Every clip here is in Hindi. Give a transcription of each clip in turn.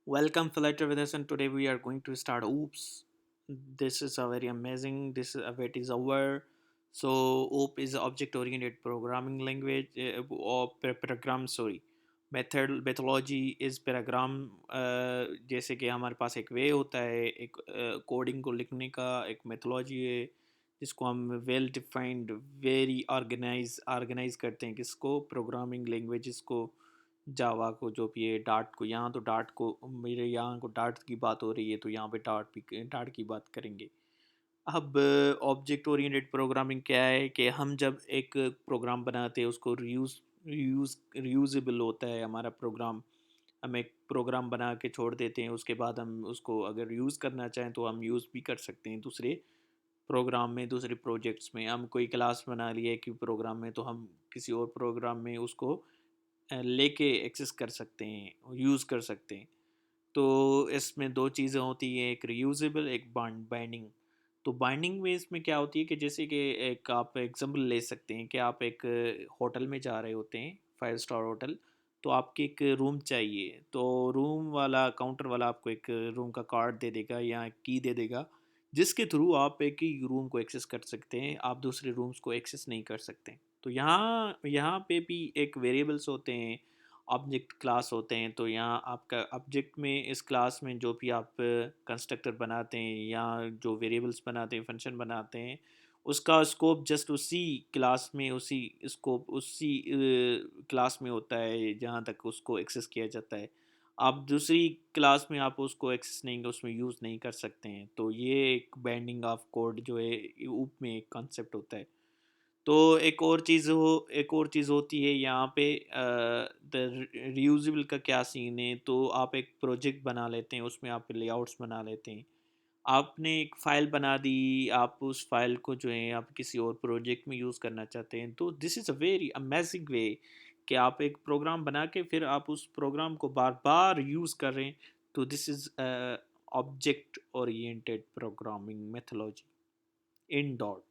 Welcome, Flutter with us, and today we are going to start. Oops, this is a very amazing. This is a it is our. So, OOP is object-oriented programming language or program. Sorry, methodology is program. जैसे कि हमारे पास एक वे होता है, एक कोडिंग को लिखने का एक मेथोलॉजी है, जिसको हम वेल डिफाइंड वेरी ऑर्गेनाइज करते हैं, किसको प्रोग्रामिंग लैंग्वेजेस को, जावा को, जो भी है डार्ट को। यहाँ तो डार्ट को, मेरे यहाँ को डार्ट की बात हो रही है, तो यहाँ पे डार्ट की बात करेंगे। अब ऑब्जेक्ट ओरिएंटेड प्रोग्रामिंग क्या है कि हम जब एक प्रोग्राम बनाते हैं उसको रीयूजेबल होता है हमारा प्रोग्राम। हम एक प्रोग्राम बना के छोड़ देते हैं, उसके बाद हम उसको अगर यूज़ करना चाहें तो हम यूज़ भी कर सकते हैं दूसरे प्रोग्राम में, दूसरे प्रोजेक्ट्स में। हम कोई क्लास बना लिए कि प्रोग्राम में, तो हम किसी और प्रोग्राम में उसको लेके एक्सेस कर सकते हैं, यूज़ कर सकते हैं। तो इसमें दो चीज़ें होती हैं, एक रीयूजेबल, एक बाइंडिंग। तो बाइंडिंग में इसमें क्या होती है कि जैसे कि एक आप एग्जांपल ले सकते हैं कि आप एक होटल में जा रहे होते हैं, 5 स्टार होटल। तो आपके एक रूम चाहिए, तो रूम वाला काउंटर वाला आपको एक रूम का कार्ड दे देगा या की दे देगा, जिसके थ्रू आप एक ही रूम को एक्सेस कर सकते हैं, आप दूसरे रूम्स को एक्सेस नहीं कर सकते। तो यहाँ यहाँ पे भी एक वेरिएबल्स होते हैं, ऑब्जेक्ट क्लास होते हैं। तो यहाँ आपका ऑब्जेक्ट में, इस क्लास में जो भी आप कंस्ट्रक्टर बनाते हैं या जो वेरिएबल्स बनाते हैं, फंक्शन बनाते हैं, उसका स्कोप जस्ट उसी क्लास में, उसी स्कोप उसी क्लास में होता है जहाँ तक उसको एक्सेस किया जाता है। आप दूसरी क्लास में आप उसको एक्सेस नहीं, उसमें यूज़ नहीं कर सकते हैं। तो ये एक बाइंडिंग ऑफ कोड जो है ऊप में एक कॉन्सेप्ट होता है। तो एक और चीज़ होती है यहाँ पे, द रीयूजेबल का क्या सीन है। तो आप एक प्रोजेक्ट बना लेते हैं, उसमें आप लेआउट्स बना लेते हैं, आपने एक फ़ाइल बना दी, आप उस फ़ाइल को जो है आप किसी और प्रोजेक्ट में यूज़ करना चाहते हैं, तो this is a very amazing वे कि आप एक प्रोग्राम बना के फिर आप उस प्रोग्राम को बार बार यूज़ कर रहे हैं। तो this is object oriented programming methodology in dot.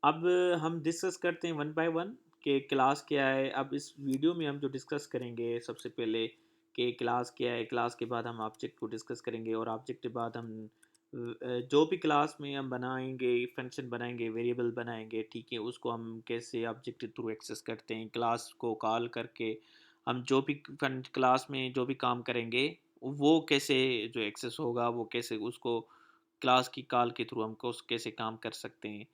अब हम डिस्कस करते हैं वन बाय वन कि क्लास क्या है। अब इस वीडियो में हम जो डिस्कस करेंगे, सबसे पहले कि क्लास क्या है, क्लास के बाद हम ऑब्जेक्ट को डिस्कस करेंगे, और ऑब्जेक्ट के बाद हम जो भी क्लास में हम बनाएंगे, फंक्शन बनाएंगे, वेरिएबल बनाएंगे, ठीक है, उसको हम कैसे ऑब्जेक्ट के थ्रू एक्सेस करते हैं, क्लास को कॉल करके हम जो भी क्लास में जो भी काम करेंगे, वो कैसे जो एक्सेस होगा, वो कैसे उसको क्लास की कॉल के थ्रू हमको कैसे काम कर सकते हैं।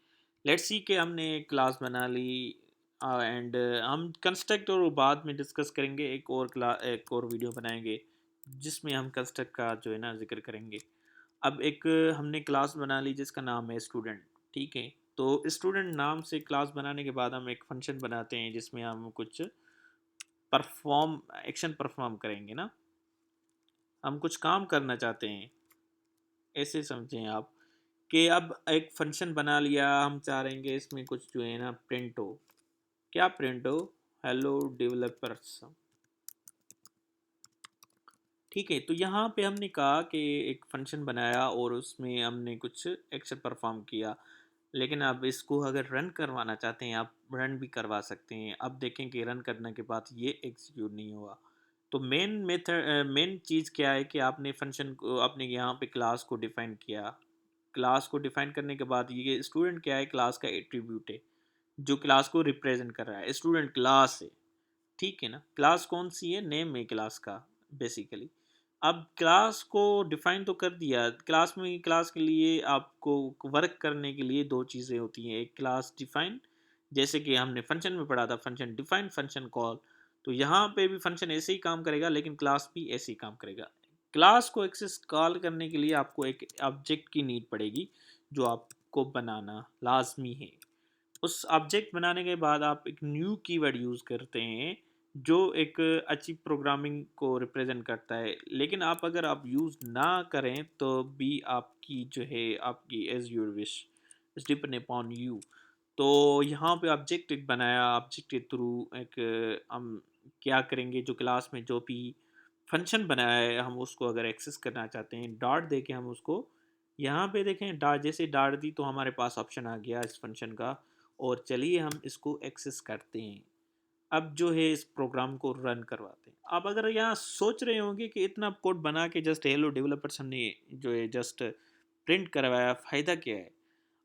लेट्स सी कि हमने एक क्लास बना ली, एंड हम कंस्ट्रक्ट और बाद में डिस्कस करेंगे, एक और वीडियो बनाएंगे जिसमें हम कंस्ट्रक्ट का जो है ना जिक्र करेंगे। अब एक हमने क्लास बना ली जिसका नाम है स्टूडेंट, ठीक है। तो स्टूडेंट नाम से क्लास बनाने के बाद हम एक फंक्शन बनाते हैं जिसमें हम कुछ परफॉर्म एक्शन परफॉर्म करेंगे ना, हम कुछ काम करना चाहते हैं, ऐसे समझें आप कि अब एक फंक्शन बना लिया, हम चाह रहे हैं इसमें कुछ जो है ना प्रिंट हो। क्या प्रिंट हो? Hello developers. ठीक है, तो यहाँ पे हमने कहा कि एक फंक्शन बनाया और उसमें हमने कुछ एक्शन परफॉर्म किया, लेकिन अब इसको अगर रन करवाना चाहते हैं, आप रन भी करवा सकते हैं। अब देखें कि रन करने के बाद ये एग्जीक्यूट नहीं हुआ। तो मेन चीज़ क्या है कि आपने फंक्शन को, आपने यहाँ पे क्लास को डिफाइन किया। क्लास को डिफाइन करने के बाद ये स्टूडेंट क्या है, क्लास का एट्रीब्यूट है जो क्लास को रिप्रेजेंट कर रहा है। स्टूडेंट क्लास है, ठीक है ना। क्लास कौन सी है? नेम है क्लास का बेसिकली। अब क्लास को डिफाइन तो कर दिया, क्लास में क्लास के लिए आपको वर्क करने के लिए दो चीज़ें होती हैं, एक क्लास डिफाइन, जैसे कि हमने फंक्शन में पढ़ा था, फंक्शन डिफाइन, फंक्शन कॉल। तो यहाँ पे भी फंक्शन ऐसे ही काम करेगा, लेकिन क्लास भी ऐसे ही काम करेगा। क्लास को एक्सेस कॉल करने के लिए आपको एक ऑब्जेक्ट की नीड पड़ेगी, जो आपको बनाना लाजमी है। उस ऑब्जेक्ट बनाने के बाद आप एक न्यू कीवर्ड यूज़ करते हैं जो एक अच्छी प्रोग्रामिंग को रिप्रेजेंट करता है। लेकिन आप अगर आप यूज़ ना करें तो भी आपकी जो है, आपकी as your wish, it's depend upon you. तो यहाँ पे ऑब्जेक्ट एक बनाया, ऑब्जेक्ट के थ्रू एक हम क्या करेंगे, जो क्लास में जो भी फंक्शन बनाया है हम उसको अगर एक्सेस करना चाहते हैं, डॉट दे के हम उसको, यहाँ पे देखें डॉट, जैसे डॉट दी तो हमारे पास ऑप्शन आ गया इस फंक्शन का, और चलिए हम इसको एक्सेस करते हैं। अब जो है इस प्रोग्राम को रन करवाते हैं। आप अगर यहाँ सोच रहे होंगे कि इतना कोड बना के जस्ट हेलो डेवलपर्स हमने जो है जस्ट प्रिंट करवाया, फ़ायदा क्या है?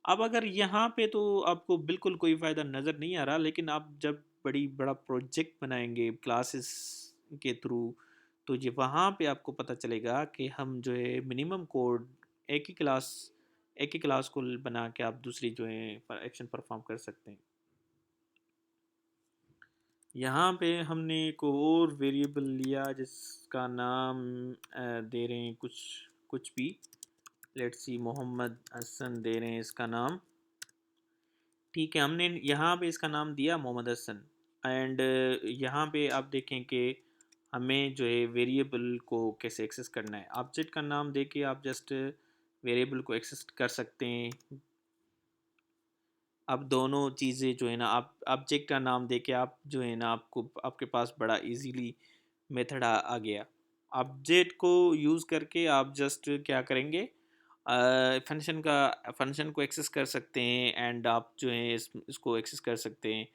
अब अगर यहाँ पे तो आपको बिल्कुल कोई फ़ायदा नज़र नहीं आ रहा, लेकिन आप जब बड़ा प्रोजेक्ट बनाएंगे क्लासेस के थ्रू, तो ये वहाँ पे आपको पता चलेगा कि हम जो है मिनिमम कोड एक ही क्लास एक ही क्लास को बना के आप दूसरी जो है एक्शन परफॉर्म कर सकते हैं। यहाँ पे हमने एक और वेरिएबल लिया जिसका नाम दे रहे हैं कुछ कुछ भी, लेट्स सी मोहम्मद हसन दे रहे हैं इसका नाम। ठीक है, हमने यहाँ पे इसका नाम दिया मोहम्मद हसन। एंड यहाँ पे आप देखें कि हमें जो है वेरिएबल को कैसे एक्सेस करना है। ऑब्जेक्ट का नाम दे के आप जस्ट वेरिएबल को एक्सेस कर सकते हैं। अब दोनों चीज़ें जो है ना, आप ऑब्जेक्ट का नाम दे के आप जो है ना, आपको आपके पास बड़ा इजीली मेथड आ गया। ऑब्जेक्ट को यूज़ करके आप जस्ट क्या करेंगे, फंक्शन को एक्सेस कर सकते हैं। एंड आप जो है इसको एक्सेस कर सकते हैं,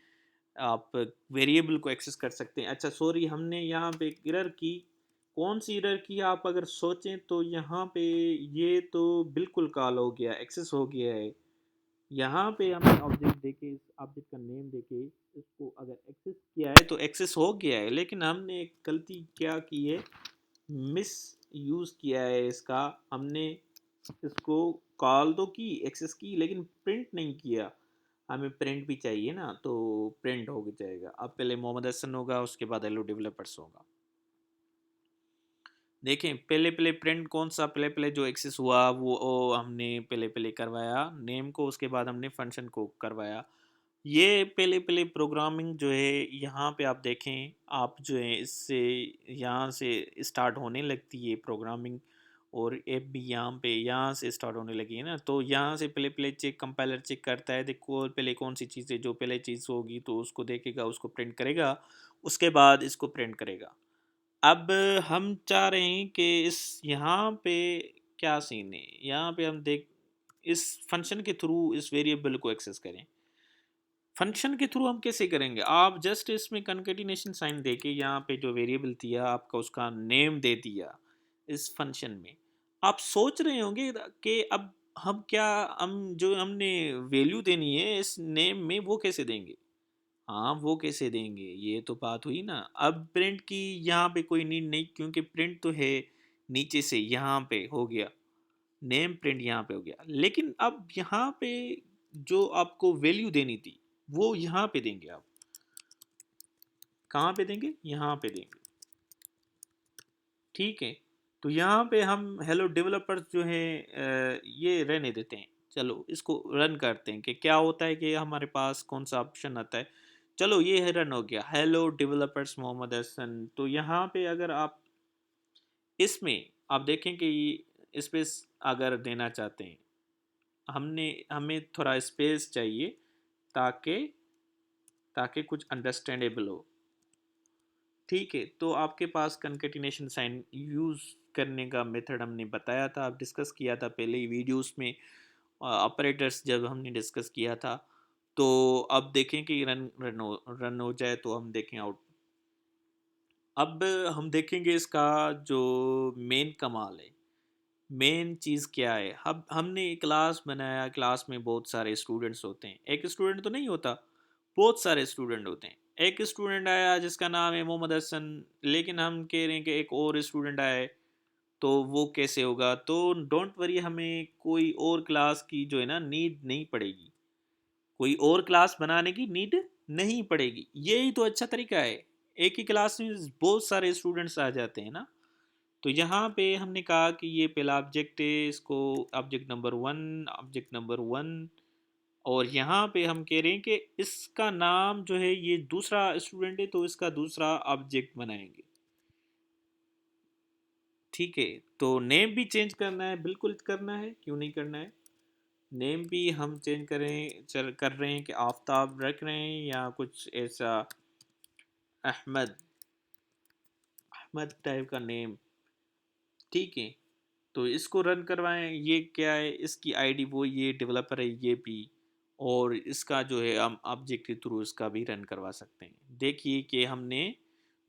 आप वेरिएबल को एक्सेस कर सकते हैं। अच्छा सॉरी, हमने यहाँ पे एक एरर की। कौन सी एरर की आप अगर सोचें तो यहाँ पे ये तो बिल्कुल कॉल हो गया, एक्सेस हो गया है। यहाँ पे हमने ऑब्जेक्ट देके, इस ऑब्जेक्ट का नेम देके इसको अगर एक्सेस किया है तो एक्सेस हो गया है, लेकिन हमने एक गलती क्या की है, मिस यूज़ किया है इसका। हमने इसको कॉल तो की, एक्सेस की, लेकिन प्रिंट नहीं किया। हमें प्रिंट भी चाहिए ना, तो प्रिंट हो जाएगा। अब पहले मोहम्मद हसन होगा, उसके बाद हेलो डेवलपर्स होगा। देखें, पहले पहले प्रिंट कौन सा, पहले पहले जो एक्सेस हुआ वो हमने पहले पहले करवाया नेम को, उसके बाद हमने फंक्शन को करवाया। ये पहले पहले प्रोग्रामिंग जो है यहाँ पे आप देखें, आप जो है इससे यहाँ से स्टार्ट होने लगती है प्रोग्रामिंग। और ऐप भी यहाँ से स्टार्ट होने लगी है ना, तो यहाँ से पहले पहले चेक कंपाइलर चेक करता है, देखो पहले कौन सी चीज़ है, जो पहले चीज़ होगी तो उसको देखेगा, उसको प्रिंट करेगा, उसके बाद इसको प्रिंट करेगा। अब हम चाह रहे हैं कि इस यहाँ पे क्या सीन है, यहाँ पे हम देख इस फंक्शन के थ्रू इस वेरिएबल को एक्सेस करें। फंक्शन के थ्रू हम कैसे करेंगे, आप जस्ट इसमें कंकेटिनेशन साइन देके यहाँ पे जो वेरिएबल दिया आपका उसका नेम दे दिया इस फंक्शन में। आप सोच रहे होंगे कि अब हम जो हमने वैल्यू देनी है इस नेम में वो कैसे देंगे। हाँ, वो कैसे देंगे, ये तो बात हुई ना। अब प्रिंट की यहाँ पे कोई नीड नहीं, क्योंकि प्रिंट तो है नीचे से, यहाँ पे हो गया नेम प्रिंट, यहाँ पे हो गया। लेकिन अब यहाँ पे जो आपको वैल्यू देनी थी वो यहाँ पे देंगे आप। कहाँ पे देंगे, यहाँ पे देंगे। ठीक है, तो यहाँ पे हम हेलो डेवलपर्स जो है ये रहने देते हैं। चलो इसको रन करते हैं कि क्या होता है, कि हमारे पास कौन सा ऑप्शन आता है। चलो ये है, रन हो गया, हेलो डेवलपर्स मोहम्मद हसन। तो यहाँ पे अगर आप इसमें आप देखें कि स्पेस अगर देना चाहते हैं, हमें थोड़ा स्पेस चाहिए ताकि ताकि कुछ अंडरस्टैंडेबल हो। ठीक है, तो आपके पास कंकेटिनेशन साइन यूज़ करने का मेथड हमने बताया था, आप डिस्कस किया था पहले ही वीडियोस में, ऑपरेटर्स जब हमने डिस्कस किया था। तो अब देखें कि रन हो जाए तो हम देखें आउट। अब हम देखेंगे इसका जो मेन कमाल है, मेन चीज़ क्या है। अब हमने क्लास बनाया, क्लास में बहुत सारे स्टूडेंट्स होते हैं, एक स्टूडेंट तो नहीं होता, बहुत सारे स्टूडेंट होते हैं। एक स्टूडेंट आया जिसका नाम है मोहम्मद हसन, लेकिन हम कह रहे हैं कि एक और स्टूडेंट आए, तो वो कैसे होगा। तो डोंट वरी, हमें कोई और क्लास की जो है ना नीड नहीं पड़ेगी, कोई और क्लास बनाने की नीड नहीं पड़ेगी। यही तो अच्छा तरीका है, एक ही क्लास में बहुत सारे स्टूडेंट्स आ जाते हैं ना। तो यहाँ पे हमने कहा कि ये पहला ऑब्जेक्ट है, इसको ऑब्जेक्ट नंबर वन। और यहाँ पे हम कह रहे हैं कि इसका नाम जो है, ये दूसरा स्टूडेंट है तो इसका दूसरा ऑब्जेक्ट बनाएंगे। ठीक है, तो नेम भी चेंज करना है, बिल्कुल करना है, क्यों नहीं करना है। नेम भी हम चेंज कर रहे हैं कि आफताब रख रहे हैं या कुछ ऐसा, अहमद अहमद टाइप का नेम। ठीक है, तो इसको रन करवाएं। ये क्या है, इसकी आईडी, वो ये डेवलपर है ये भी। और इसका जो है हम ऑब्जेक्ट के थ्रू इसका भी रन करवा सकते हैं। देखिए कि हमने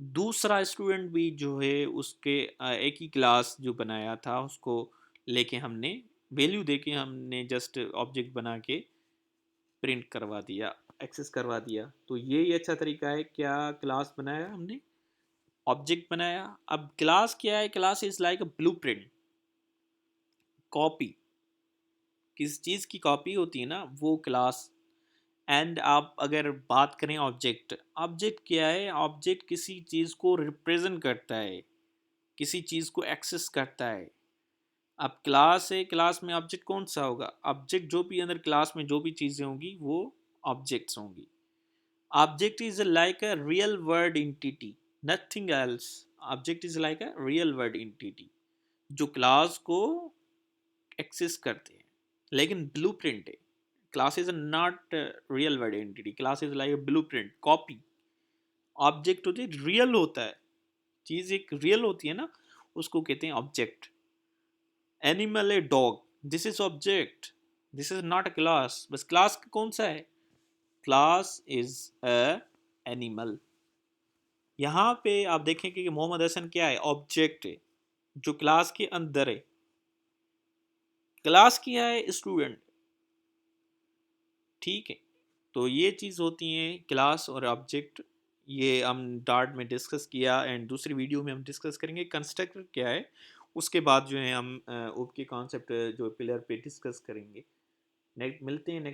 दूसरा स्टूडेंट भी जो है उसके एक ही क्लास जो बनाया था उसको लेके हमने वैल्यू देके हमने जस्ट ऑब्जेक्ट बना के प्रिंट करवा दिया, एक्सेस करवा दिया। तो ये अच्छा तरीका है। क्या क्लास बनाया हमने, ऑब्जेक्ट बनाया। अब क्लास क्या है, class is like a blueprint, copy. किस चीज़ की कॉपी होती है ना, वो क्लास। एंड आप अगर बात करें ऑब्जेक्ट, ऑब्जेक्ट क्या है, ऑब्जेक्ट किसी चीज़ को रिप्रेजेंट करता है, किसी चीज़ को एक्सेस करता है। अब क्लास है, क्लास में ऑब्जेक्ट कौन सा होगा, ऑब्जेक्ट जो भी अंदर क्लास में जो भी चीज़ें होंगी वो ऑब्जेक्ट्स होंगी। Object is like a real word entity, nothing else. Object is like a real word entity जो क्लास को एक्सेस करते हैं। लेकिन ब्लूप्रिंट है, class is not real word entity, class is like blueprint, copy. Object होते रियल होता है, चीज एक रियल होती है ना, उसको कहते हैं ऑब्जेक्ट। एनिमल है dog, this is object, this is not a class. बस क्लास कौन सा है, क्लास इज अ एनिमल। यहाँ पे आप देखेंगे कि मोहम्मद हसन क्या है, ऑब्जेक्ट है जो क्लास के अंदर है। क्लास क्या है, स्टूडेंट। ठीक है, तो ये चीज़ होती है क्लास और ऑब्जेक्ट। ये हम डार्ट में डिस्कस किया एंड दूसरी वीडियो में हम डिस्कस करेंगे कंस्ट्रक्टर क्या है। उसके बाद जो है हम ओप के कॉन्सेप्ट जो पिलर पे डिस्कस करेंगे। नेक्स्ट मिलते हैं।